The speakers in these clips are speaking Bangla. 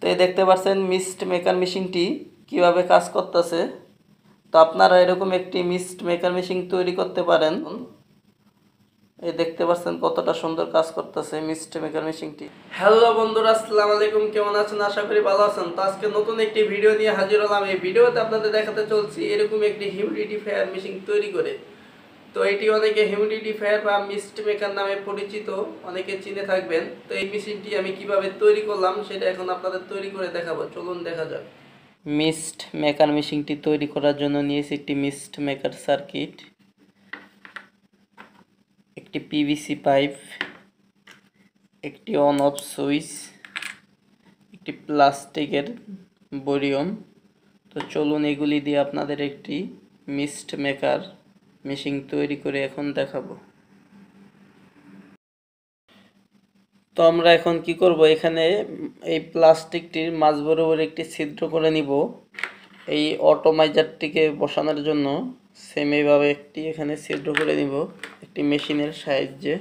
এই দেখতে পাচ্ছেন মিস্ট মেকার মেশিনটি কিভাবে কাজ করতেছে। তো আপনারা এরকম একটি মিস্ট মেকার মেশিন তৈরি করতে পারেন। এই দেখতে পাচ্ছেন কতটা সুন্দর কাজ করতেছে মিস্ট মেকার মেশিনটি। হ্যালো বন্ধুরা, আসসালামু আলাইকুম, কেমন আছেন? আশা করি ভালো আছেন। তো আজকে নতুন একটি ভিডিও নিয়ে হাজির হলাম। এই ভিডিওতে আপনাদের দেখাতে চলছি এরকম একটি হিউমিডিফায়ার মেশিন তৈরি করে। তো এটি অনেকে হিউমিডিফায়ার বা মিস্ট মেকার নামে পরিচিত, অনেকে চিনে থাকবেন। তো এই মেশিনটি আমি কিভাবে তৈরি করলাম সেটা এখন আপনাদের তৈরি করে দেখাবো, চলুন দেখা যাক। মিস্ট মেকার মেশিনটি তৈরি করার জন্য নিয়েছি একটি মিস্ট মেকার সার্কিট, একটি পিভিসি পাইপ, একটি অন অফ সুইচ, একটি প্লাস্টিকের বরিয়ম। তো চলুন এগুলি দিয়ে আপনাদের একটি মিস্ট মেকার মেশিন তৈরি করে এখন দেখাবো। তো আমরা এখন কি করব, এখানে এই প্লাস্টিকটির মাঝ বরাবর একটি ছিদ্র করে নিব এই অটোমাইজারটিকে বসানোর জন্য। সেম এইভাবে একটি এখানে ছিদ্র করে নিব একটি মেশিনের সাহায্যে।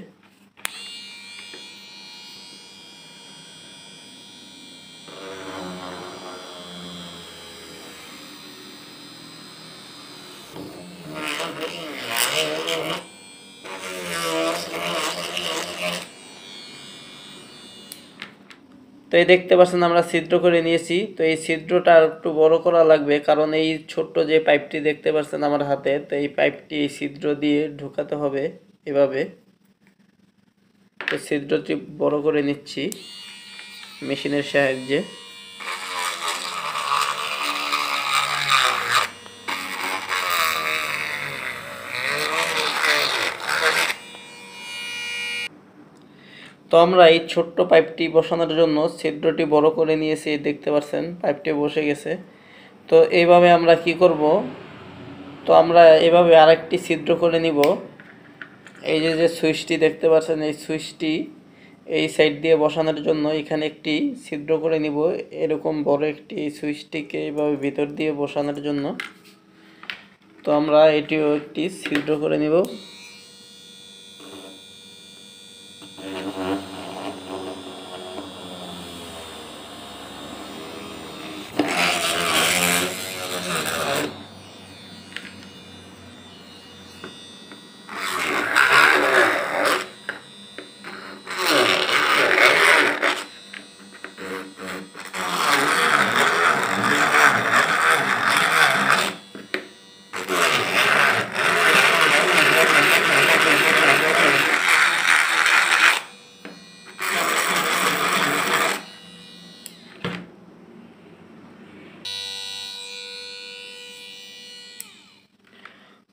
তো এই দেখতে পাচ্ছেন আমরা ছিদ্র করে নিয়েছি। তো এই ছিদ্রটা একটু বড় করা লাগবে, কারণ এই ছোট্ট যে পাইপটি দেখতে পাচ্ছেন আমার হাতে, তো এই পাইপটি এই ছিদ্র দিয়ে ঢোকাতে হবে এভাবে। তো ছিদ্রটি বড় করে নিচ্ছি মেশিনের সাহায্যে। তো আমরা এই ছোট্ট পাইপটি বসানোর জন্য ছিদ্রটি বড় করে নিয়েছি, দেখতে পাচ্ছেন পাইপটি বসে গেছে। তো এইভাবে আমরা কি করব, তো আমরা এভাবে আরেকটি ছিদ্র করে নিব। এই যে সুইচটি দেখতে পাচ্ছেন, এই সুইচটি এই সাইড দিয়ে বসানোর জন্য এখানে একটি ছিদ্র করে নিব, এরকম বড় একটি সুইচটিকে এইভাবে ভিতর দিয়ে বসানোর জন্য। তো আমরা এটিও একটি ছিদ্র করে নিব।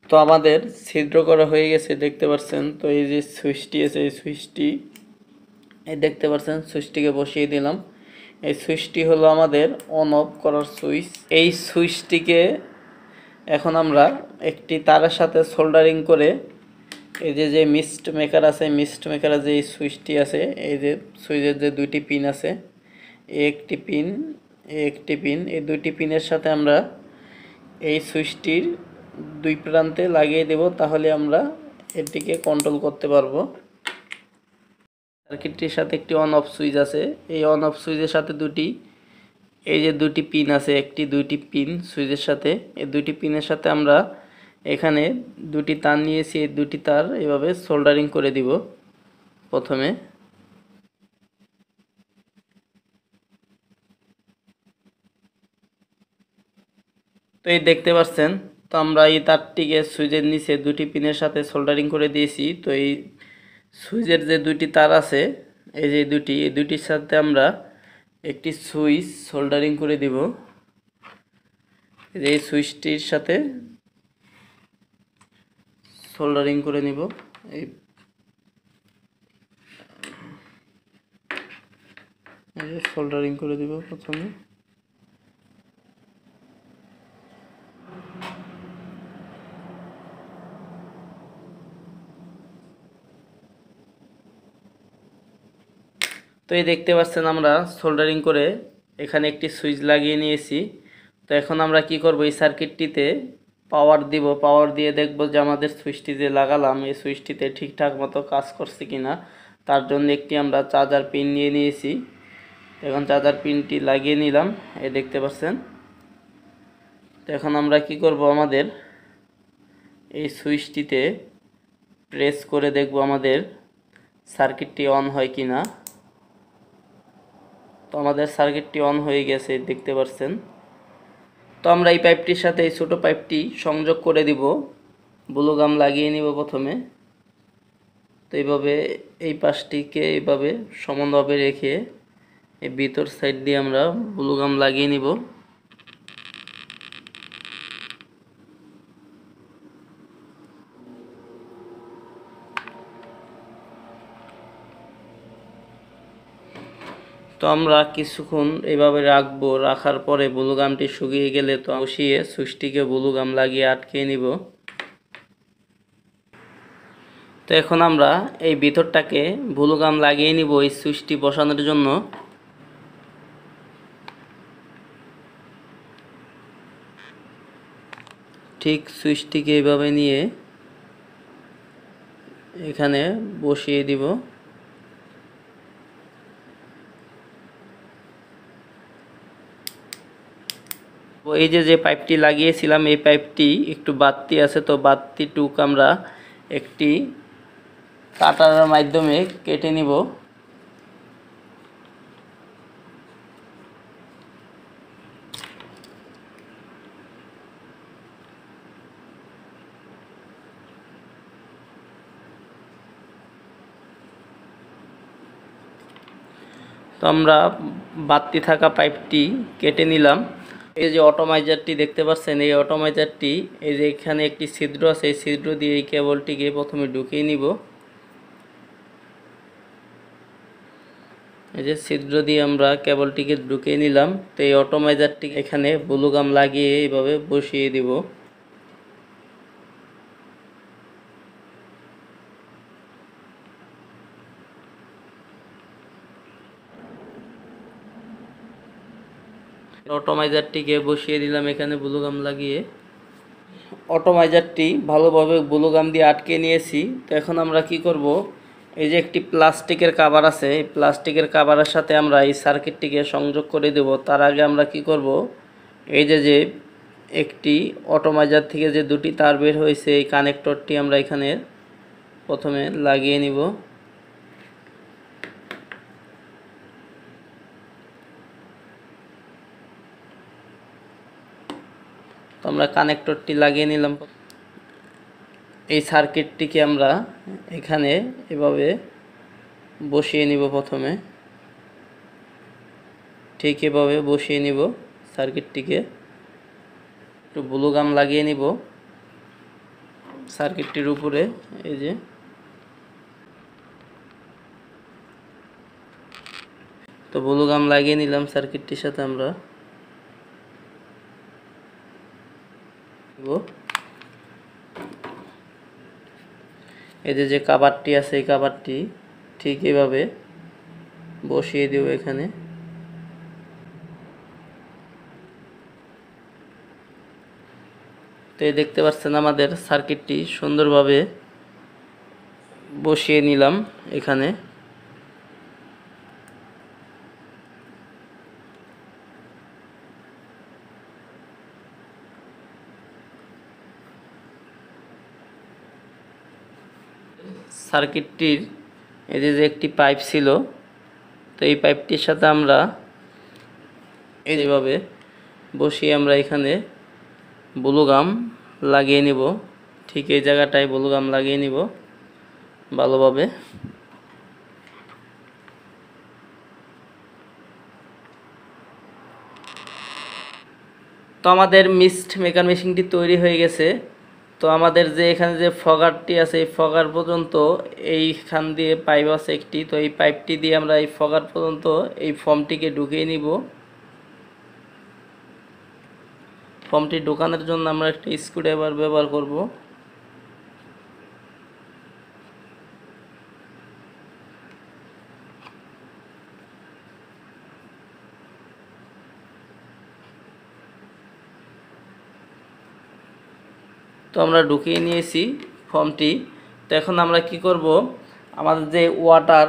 তো আমাদের ছিদ্র করা হয়ে গেছে, দেখতে পাচ্ছেন। তো এই যে সুইচটি আছে, এই সুইচটি এই দেখতে পাচ্ছেন, সুইচটিকে বসিয়ে দিলাম। এই সুইচটি হলো আমাদের অন অফ করার সুইচ। এই সুইচটিকে এখন আমরা একটি তারের সাথে সোল্ডারিং করে এই যে মিস্ট মেকার আছে, মিস্ট মেকারের যে সুইচটি আছে, এই যে সুইচের যে দুইটি পিন আছে, একটি পিন একটি পিন, এই দুইটি পিনের সাথে আমরা এই সুইচটির দুই প্রান্তে লাগিয়ে দেব, তাহলে আমরা এটিকে কন্ট্রোল করতে পারবো। সার্কিটটির সাথে একটি অন অফ সুইচ আছে, এই অন অফ সুইচের সাথে এই যে দুটি পিন আছে, দুইটি পিন সুইচের সাথে, এই দুইটি পিনের সাথে আমরা এখানে দুটি তার নিয়েছি, এই দুটি তার এভাবে সোল্ডারিং করে দিব প্রথমে। তো এই দেখতে পাচ্ছেন, তো আমরা এই তারটিকে সুইচের নিচে দুটি পিনের সাথে সোল্ডারিং করে দিয়েছি। তো এই সুইচের যে দুটি তার আছে, এই যে এই দুটির সাথে আমরা একটি সুইচ সোল্ডারিং করে দিব। এই সুইচটির সাথে সোল্ডারিং করে নিব। এই যে সোল্ডারিং করে দিব প্রথমে। তো এই দেখতে পাচ্ছেন আমরা সোল্ডারিং করে এখানে একটি সুইচ লাগিয়ে নিয়েছি। তো এখন আমরা কি করব, এই সার্কিটটিতে পাওয়ার দিব। পাওয়ার দিয়ে দেখব যে আমাদের সুইচটি যে লাগালাম, এই সুইচটিতে ঠিকঠাক মতো কাজ করছে কিনা। তার জন্য একটি আমরা চার্জার পিন নিয়ে নিয়েছি। এখন চার্জার পিনটি লাগিয়ে নিলাম, এই দেখতে পাচ্ছেন। তো এখন আমরা কি করব, আমাদের এই সুইচটিতে প্রেস করে দেখব আমাদের সার্কিটটি অন হয় কিনা। তো আমাদের সার্কিটটি অন হয়ে গেছে, দেখতে পাচ্ছেন। তো আমরা এই পাইপটির সাথে এই ছোটো পাইপটি সংযোগ করে দিব, ব্লু গাম লাগিয়ে নিব প্রথমে। তো এইভাবে এই পাশটিকে এইভাবে সমানভাবে রেখে এই ভিতর সাইড দিয়ে আমরা ব্লু গাম লাগিয়ে নিব। তো আমরা কিছুক্ষণ এইভাবে রাখবো, রাখার পরে ব্লু গামটি শুকিয়ে গেলে তো বসিয়ে সুইচটিকে ব্লু গাম লাগিয়ে আটকে নিব। তো এখন আমরা এই ভিতরটাকে ব্লু গাম লাগিয়ে নিব এই সুইচটি বসানোর জন্য। ঠিক সুইচটিকে এইভাবে নিয়ে এখানে বসিয়ে দিব। এই যে পাইপটি লাগিয়েছিলাম, এই পাইপটি একটু বাড়তি আছে, তো বাড়তি টুক আমরা একটি কাটারের মাধ্যমে কেটে নিব। তো আমরা বাড়তি থাকা পাইপটি কেটে নিলাম। এই যে অটোমাইজারটি দেখতে পাচ্ছেন, এই অটোমাইজারটি এই যে এখানে একটি ছিদ্র আছে, এই ছিদ্র দিয়ে এই কেবলটিকে প্রথমে ঢুকিয়ে নিব। এই যে ছিদ্র দিয়ে আমরা কেবলটিকে ঢুকিয়ে নিলাম। তো এই অটোমাইজারটি এখানে ব্লু গাম লাগিয়ে এইভাবে বসিয়ে দিব। অটোমাইজারটিকে বসিয়ে দিলাম এখানে ব্লু গাম লাগিয়ে। অটোমাইজারটি ভালোভাবে ব্লু গাম দিয়ে আটকে নিয়েছি। তো এখন আমরা কি করব, এই যে একটি প্লাস্টিকের কভার আছে, এই প্লাস্টিকের কভারের সাথে আমরা এই সার্কিটটিকে সংযোগ করে দেব। তার আগে আমরা কি করব, এই যে একটি অটোমাইজার থেকে যে দুটি তার বের হয়েছে, এই কানেক্টরটি আমরা এখানে প্রথমে লাগিয়ে নিব। তো আমরা কানেক্টরটি লাগিয়ে নিলাম। এই সার্কিটটিকে আমরা এখানে এভাবে বসিয়ে নিব। প্রথমে ঠিক এভাবে বসিয়ে নিব সার্কিটটিকে। একটু ব্লু গাম লাগিয়ে নিব সার্কিটটির উপরে। এই যে তো ব্লু গাম লাগিয়ে নিলাম সার্কিটটির সাথে আমরা। এই যে কভারটি আছে, এই কভারটি ঠিক এভাবে বসিয়ে দেব এখানে। তো এই দেখতে পাচ্ছেন আমাদের সার্কিটটি সুন্দরভাবে বসিয়ে নিলাম এখানে। সার্কিটটির এই যে একটি পাইপ ছিল, তো এই পাইপটির সাথে আমরা এইভাবে বসিয়ে আমরা এখানে ব্লু গাম লাগিয়ে নিব। ঠিক এই জায়গাটায় ব্লু গাম লাগিয়ে নিব ভালোভাবে। তো আমাদের মিস্ট মেকার মেশিনটি তৈরি হয়ে গেছে। তো আমাদের যে এখানে যে ফগারটি আছে, এই ফগার পর্যন্ত এইখান দিয়ে পাইপ আছে একটি, তো এই পাইপটি দিয়ে আমরা এই ফগার পর্যন্ত এই ফর্মটিকে ঢুকিয়ে নিব। ফর্মটি ঢোকানোর জন্য আমরা একটা স্ক্রুড্রাইভার ব্যবহার করব। তো আমরা ঢুকিয়ে নিয়েছি ফর্মটি। তো এখন আমরা কি করব, আমাদের যে ওয়াটার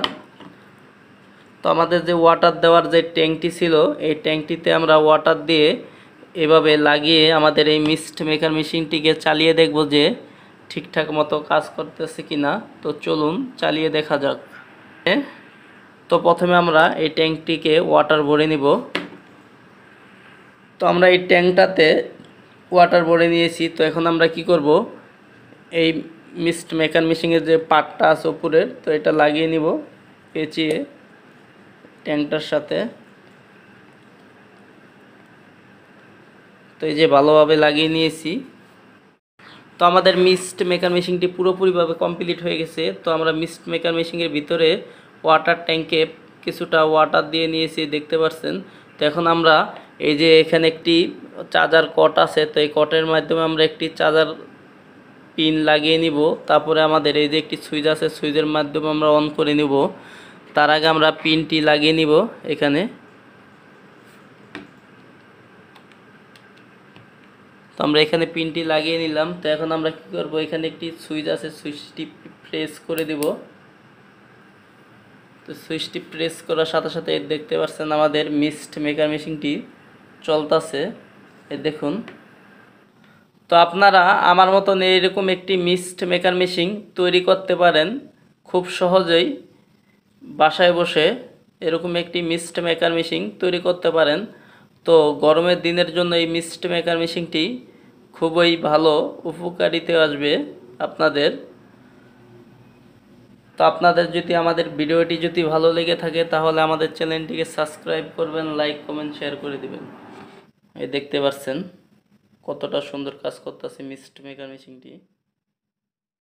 তো আমাদের যে ওয়াটার দেওয়ার যে ট্যাঙ্কটি ছিল, এই ট্যাঙ্কটিতে আমরা ওয়াটার দিয়ে এভাবে লাগিয়ে আমাদের এই মিস্ট মেকার মেশিনটিকে চালিয়ে দেখব যে ঠিকঠাক মতো কাজ করতেছে কিনা। তো চলুন চালিয়ে দেখা যাক। তো প্রথমে আমরা এই ট্যাঙ্কটিকে ওয়াটার ভরে নিব। তো আমরা এই ট্যাঙ্কটাতে ওয়াটার ভরে নিয়েছি। তো এখন আমরা কি করব, এই মিস্ট মেকার মেশিনের যে পার্টটা আছে উপরের, তো এটা লাগিয়ে নিব পেঁচিয়ে ট্যাঙ্কটার সাথে। তো এই যে ভালোভাবে লাগিয়ে নিয়েছি। তো আমাদের মিস্ট মেকার মেশিনটি পুরোপুরিভাবে কমপ্লিট হয়ে গেছে। তো আমরা মিস্ট মেকার মেশিনের ভিতরে ওয়াটার ট্যাঙ্কে কিছুটা ওয়াটার দিয়ে নিয়েছি, দেখতে পাচ্ছেন। তো এখন আমরা এই যে এখানে একটি চার্জার কট আছে, তো এই কটের মাধ্যমে আমরা একটি চার্জার পিন লাগিয়ে নিব। তারপরে আমাদের এই যে একটি সুইচ আছে, সুইচের মাধ্যমে আমরা অন করে নিব। তার আগে আমরা পিনটি লাগিয়ে নিব এখানে। তো আমরা এখানে পিনটি লাগিয়ে নিলাম। তো এখন আমরা কি করব, এখানে একটি সুইচ আছে, সুইচটি প্রেস করে দিব। তো সুইচটি প্রেস করার সাথে সাথে দেখতে পাচ্ছেন আমাদের মিস্ট মেকার মেশিনটি চলতেছে, এই দেখুন। তো আপনারা আমার মতন এইরকম একটি মিস্ট মেকার মেশিন তৈরি করতে পারেন খুব সহজেই। বাসায় বসে এরকম একটি মিস্ট মেকার মেশিন তৈরি করতে পারেন। তো গরমের দিনের জন্য এই মিস্ট মেকার মেশিনটি খুবই ভালো উপকারিতে আসবে আপনাদের। তো আপনাদের যদি আমাদের ভিডিওটি যদি ভালো লেগে থাকে তাহলে আমাদের চ্যানেলটিকে সাবস্ক্রাইব করবেন, লাইক কমেন্ট শেয়ার করে দিবেন। এই দেখতে পাচ্ছেন কতটা সুন্দর কাজ করতেছে মিস্ট মেকার মেশিনটি।